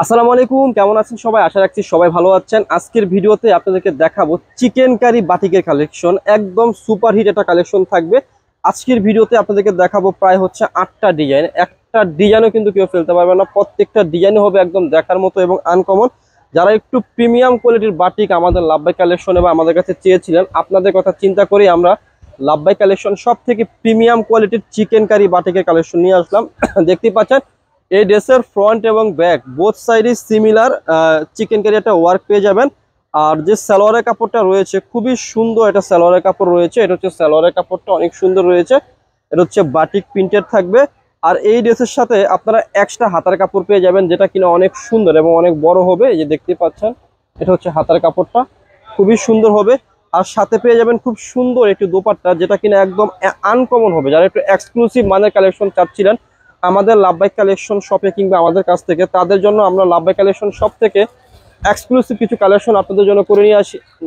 আসসালামু আলাইকুম, কেমন আছেন সবাই? আশা রাখছি সবাই ভালো আছেন। আজকের ভিডিওতে আপনাদেরকে দেখাবো চিকেন কারি বাটিকের কালেকশন। একদম সুপার হিট একটা কালেকশন থাকবে আজকের ভিডিওতে। আপনাদেরকে দেখাবো প্রায় হচ্ছে 8টা ডিজাইন। একটা ডিজাইনও কিন্তু কেউ ফেলতে পারবে না, প্রত্যেকটা ডিজাইন হবে একদম দেখার মতো এবং আনকমন। যারা একটু প্রিমিয়াম কোয়ালিটির বাটিক আমাদের লাভবাই কালেকশনে বা আমাদের কাছে চেয়েছিলেন, আপনাদের কথা চিন্তা করেই আমরা লাভবাই কালেকশন সব থেকে প্রিমিয়াম কোয়ালিটির চিকেন কারি বাটিকের কালেকশন নিয়ে আসলাম। দেখতেই পাচ্ছেন এই ড্রেসের ফ্রন্ট এবং ব্যাক বোথ সাইডে সিমিলার চিকেন কারি একটা ওয়ার্ক পেয়ে যাবেন। আর যে সালোয়ারের কাপড়টা রয়েছে খুবই সুন্দর, এটা সালোয়ারের কাপড় রয়েছে। এটা হচ্ছে সালোয়ারের কাপড়টা অনেক সুন্দর রয়েছে। এটা হচ্ছে বাটিক প্রিন্টেড থাকবে। আর এই ড্রেসের সাথে আপনারা এক্সট্রা হাতার কাপড় পেয়ে যাবেন, যেটা কিনা অনেক সুন্দর এবং অনেক বড় হবে। এই যে দেখতে পাচ্ছেন এটা হচ্ছে হাতার কাপড়টা, খুবই সুন্দর হবে। আর সাথে পেয়ে যাবেন খুব সুন্দর একটি দোপাট্টা, যেটা কিনা একদম আনকমন হবে। যারা একটু এক্সক্লুসিভ মানের কালেকশন চাচ্ছিলেন আমাদের লাভবাই কালেকশন শপে কিংবা আমাদের কাছ থেকে, তাদের জন্য আমরা লাভবাই কালেকশন শপ থেকে এক্সক্লুসিভ কিছু কালেকশন আপনাদের জন্য করে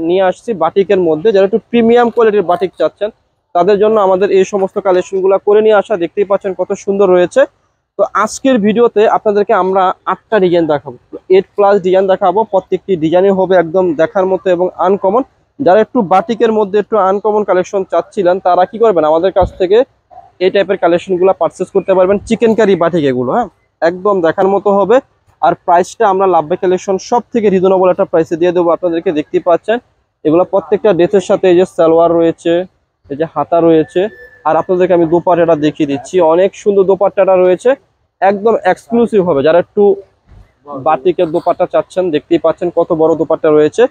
নিয়ে আসছি বাটিকের মধ্যে। যারা একটু প্রিমিয়াম কোয়ালিটির বাটিক চাচ্ছেন তাদের জন্য আমাদের এই সমস্ত কালেকশনগুলো করে নিয়ে আসা। দেখতেই পাচ্ছেন কত সুন্দর রয়েছে। তো আজকের ভিডিওতে আপনাদেরকে আমরা 8টা ডিজাইন দেখাবো, 8+ ডিজাইন দেখাবো। প্রত্যেকটি ডিজাইনই হবে একদম দেখার মতো এবং আনকমন। যারা একটু বাটিকের মধ্যে একটু আনকমন কালেকশন চাচ্ছিলেন তারা কি করবেন, আমাদের কাছ থেকে এই টাইপের কালেকশনগুলো পারচেস করতে পারবেন। চিকেন কারি বাটিক এগুলো, হ্যাঁ, একদম দেখার মতো হবে। আর প্রাইসটা আমরা লাভবাই কালেকশন সব থেকে রিজনেবল একটা প্রাইসে দিয়ে দেবো আপনাদেরকে। দেখতেই পাচ্ছেন এগুলো প্রত্যেকটা ড্রেসের সাথে এই যে সালোয়ার রয়েছে, এই যে হাতা রয়েছে। আর আপনাদেরকে আমি দোপাট্টাটা দেখিয়ে দিচ্ছি, অনেক সুন্দর দোপাট্টাটা রয়েছে, একদম এক্সক্লুসিভ হবে। যারা একটু বাটিকের দোপাট্টা চাচ্ছেন, দেখতেই পাচ্ছেন কত বড় দোপাট্টা রয়েছে।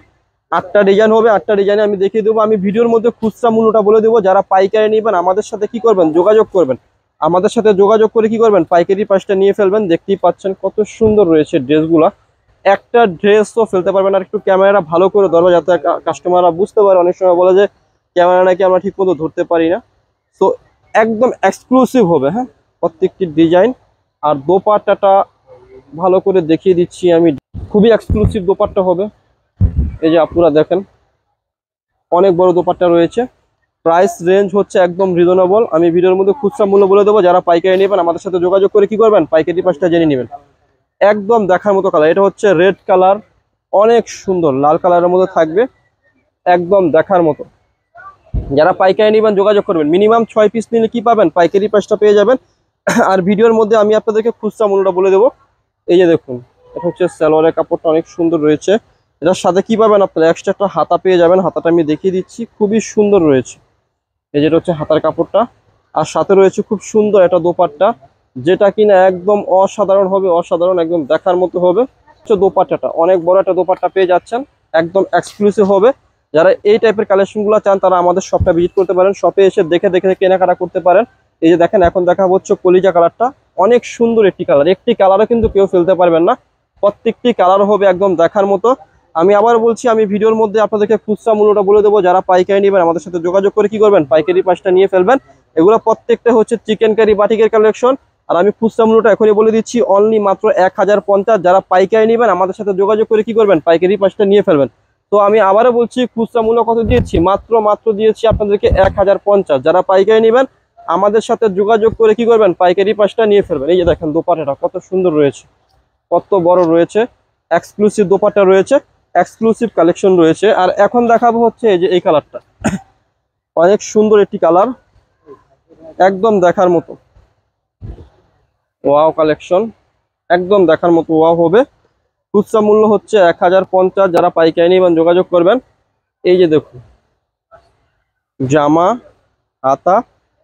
8টা ডিজাইন হবে, 8টা ডিজাইনে আমি দেখিয়ে দেবো। আমি ভিডিওর মধ্যে খুচরা মূল্যটা বলে দেবো। যারা পাইকারি নেবেন আমাদের সাথে কি করবেন, যোগাযোগ করবেন। আমাদের সাথে যোগাযোগ করে কি করবেন, পাইকারি প্রাইসটা নিয়ে ফেলবেন। দেখতেই পাচ্ছেন কত সুন্দর রয়েছে ড্রেসগুলা। একটা ড্রেস তো ফেলতে পারবেন না, একটু ক্যামেরাটা ভালো করে ধরবে যাতে কাস্টমাররা বুঝতে পারে। অনেক সময় বলে যে ক্যামেরা নাকি আমরা ঠিক মতো ধরতে পারি না। তো একদম এক্সক্লুসিভ হবে, হ্যাঁ, প্রত্যেকটি ডিজাইন। আর দোপাট্টাটা ভালো করে দেখিয়ে দিচ্ছি আমি, খুবই এক্সক্লুসিভ দোপাট্টা হবে। এই যে আপনারা দেখেন অনেক বড় দোপাট্টা রয়েছে। প্রাইস রেঞ্জ হচ্ছে একদম রিজনেবল। আমি ভিডিওর মধ্যে খুচরা মূল্য বলে দেবো। যারা পাইকারি নেবেন আমাদের সাথে যোগাযোগ করে কি করবেন, পাইকারি প্রাইসটা জেনে নেবেন। একদম দেখার মতো কালার, এটা হচ্ছে রেড কালার, অনেক সুন্দর লাল কালারের মধ্যে থাকবে, একদম দেখার মতো। যারা পাইকারি নেবেন যোগাযোগ করবেন। মিনিমাম 6 পিস নিলে কি পাবেন, পাইকারি প্রাইসটা পেয়ে যাবেন। আর ভিডিওর মধ্যে আমি আপনাদেরকে খুচরা মূল্যটা বলে দেবো। এই যে দেখুন এটা হচ্ছে সালোয়ারের কাপড়টা অনেক সুন্দর রয়েছে। এটার সাথে কি পাবেন আপনারা, এক্সট্রা একটা হাতা পেয়ে যাবেন। হাতাটা আমি দেখিয়ে দিচ্ছি, খুবই সুন্দর রয়েছে। এই যেটা হচ্ছে হাতার কাপড়টা, আর সাথে রয়েছে খুব সুন্দর একটা দোপাট্টা, যেটা কিনা একদম অসাধারণ হবে, অসাধারণ, একদম দেখার মতো হবে। দোপাট্টাটা অনেক বড় একটা দোপাট্টা পেয়ে যাচ্ছেন, একদম এক্সক্লুসিভ হবে। যারা এই টাইপের কালেকশনগুলো চান তারা আমাদের শপটা ভিজিট করতে পারেন, শপে এসে দেখে দেখে কেনাকাটা করতে পারেন। এই যে দেখেন এখন দেখা হচ্ছে কলিজা কালারটা, অনেক সুন্দর একটি কালার। একটি কালারও কিন্তু কেউ ফেলতে পারবেন না, প্রত্যেকটি কালার হবে একদম দেখার মতো। আমি আবার বলছি, আমি ভিডিওর মধ্যে আপনাদেরকে খুচরা মূল্যটা বলে দেবো। যারা পাইকারি নেবেন আমাদের সাথে যোগাযোগ করে কি করবেন, পাইকারি প্রাইসটা নিয়ে ফেলবেন। এগুলো প্রত্যেকটা হচ্ছে চিকেন কারি বাটিকের কালেকশন। আর আমি খুচরা মূল্যটা এখনই বলে দিচ্ছি, অনলি মাত্র 1050। যারা পাইকারি নেবেন আমাদের সাথে যোগাযোগ করে কি করবেন, পাইকারি প্রাইসটা নিয়ে ফেলবেন। তো আমি আবারও বলছি, খুচরা মূল্য কত দিয়েছি, মাত্র দিয়েছি আপনাদেরকে 1050। যারা পাইকারি নেবেন আমাদের সাথে যোগাযোগ করে কি করবেন, পাইকারি প্রাইসটা নিয়ে ফেলবেন। এই যে দেখেন দোপাট্টাটা কত সুন্দর রয়েছে, কত বড় রয়েছে, এক্সক্লুসিভ দোপাট্টা রয়েছে, এক্সক্লুসিভ কালেকশন রয়েছে। আর এখন দেখাবো হচ্ছে এই যে এই কালারটা, অনেক সুন্দর একটি কালার, একদম দেখার মতো ওয়াও কালেকশন, একদম দেখার মতো ওয়াও হবে। খুচরা মূল্য হচ্ছে 1050। যারা পাইকারি নেবেন যোগাযোগ করবেন। এই যে দেখুন জামা, হাতা,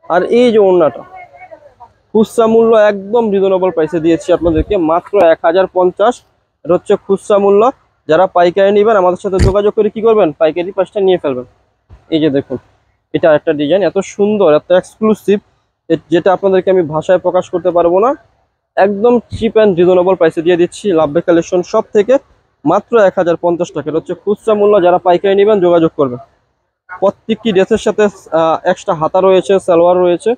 আর এই যে ওড়নাটা, খুচরা মূল্য একদম রিজনেবল প্রাইসে দিয়েছি আপনাদেরকে, মাত্র 1050। এটা হচ্ছে খুচরা মূল্য। যারা পাইকারি নেবেন আমাদের সাথে যোগাযোগ করে কি করবেন, পাইকারি প্রাইসটা নিয়ে ফেলবেন। এই যে দেখুন এটা একটা ডিজাইন, এত সুন্দর, এত এক্সক্লুসিভ, যেটা আপনাদেরকে আমি ভাষায় প্রকাশ করতে পারবো না। একদম চিপ অ্যান্ড রিজনেবল প্রাইসে দিয়ে দিচ্ছি লাভবাই কালেকশন সব থেকে, মাত্র 1050 টাকা। এটা হচ্ছে খুচরা মূল্য। যারা পাইকারি নেবেন যোগাযোগ করবেন। প্রত্যেকটি ড্রেসের সাথে এক্সট্রা হাতা রয়েছে, সালোয়ার রয়েছে।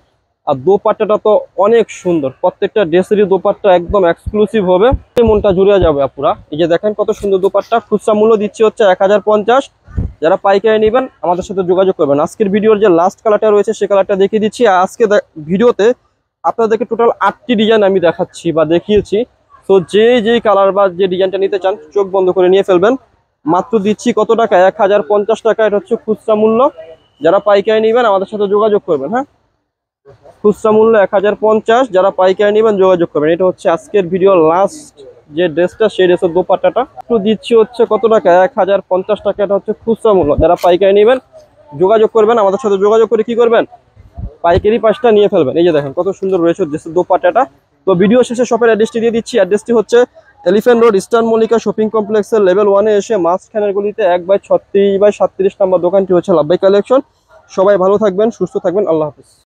আর দোপাট্টাটা তো অনেক সুন্দর, প্রত্যেকটা ড্রেসেরই দোপাট্টা একদম এক্সক্লুসিভ হবে, মনটা জুড়ে যাবে আপুরা। এই যে দেখেন কত সুন্দর দোপাট্টা। খুচরা মূল্য দিচ্ছি হচ্ছে 1050। যারা পাইকারি নেবেন আমাদের সাথে যোগাযোগ করবেন। আজকের ভিডিওর যে লাস্ট কালারটা রয়েছে সে কালারটা দেখিয়ে দিচ্ছি। আজকে ভিডিওতে আপনাদেরকে টোটাল 8টি ডিজাইন আমি দেখাচ্ছি বা দেখিয়েছি। তো সো যেই কালার বা যে ডিজাইনটা নিতে চান চোখ বন্ধ করে নিয়ে ফেলবেন। মাত্র দিচ্ছি কত টাকা, 1050 টাকা। এটা হচ্ছে খুচরা মূল্য। যারা পাইকারি নেবেন আমাদের সাথে যোগাযোগ করবেন। হ্যাঁ, খুচরা মূল্য 1050, যারা পাইকারি নেবেন যোগাযোগ করবেন। এটা হচ্ছে আজকের ভিডিও লাস্ট যে ড্রেসটা, সেই ড্রেসের দোপাট্টাটা তো দিচ্ছি হচ্ছে কত টাকা, 1050 টাকা। এটা হচ্ছে খুচরা মূল্য। যারা পাইকারি নেবেন যোগাযোগ করবেন আমাদের সাথে। যোগাযোগ করে কি করবেন, পাইকারি পাঁচটা নিয়ে ফেলবেন। এই যে দেখেন কত সুন্দর রয়েছে ড্রেসের দোপাট্টাটা। তো ভিডিও শেষে শপের অ্যাড্রেসটি দিয়ে দিচ্ছি। অ্যাড্রেসটি হচ্ছে elephant road, eastern Mallika shopping কমপ্লেক্সের লেভেল 1-এ এসে মাঝখানের গলিতে 1/36/37 নম্বর দোকানটি হচ্ছে লাভবাই কালেকশন। সবাই ভালো থাকবেন, সুস্থ থাকবেন, আল্লাহ হাফেজ।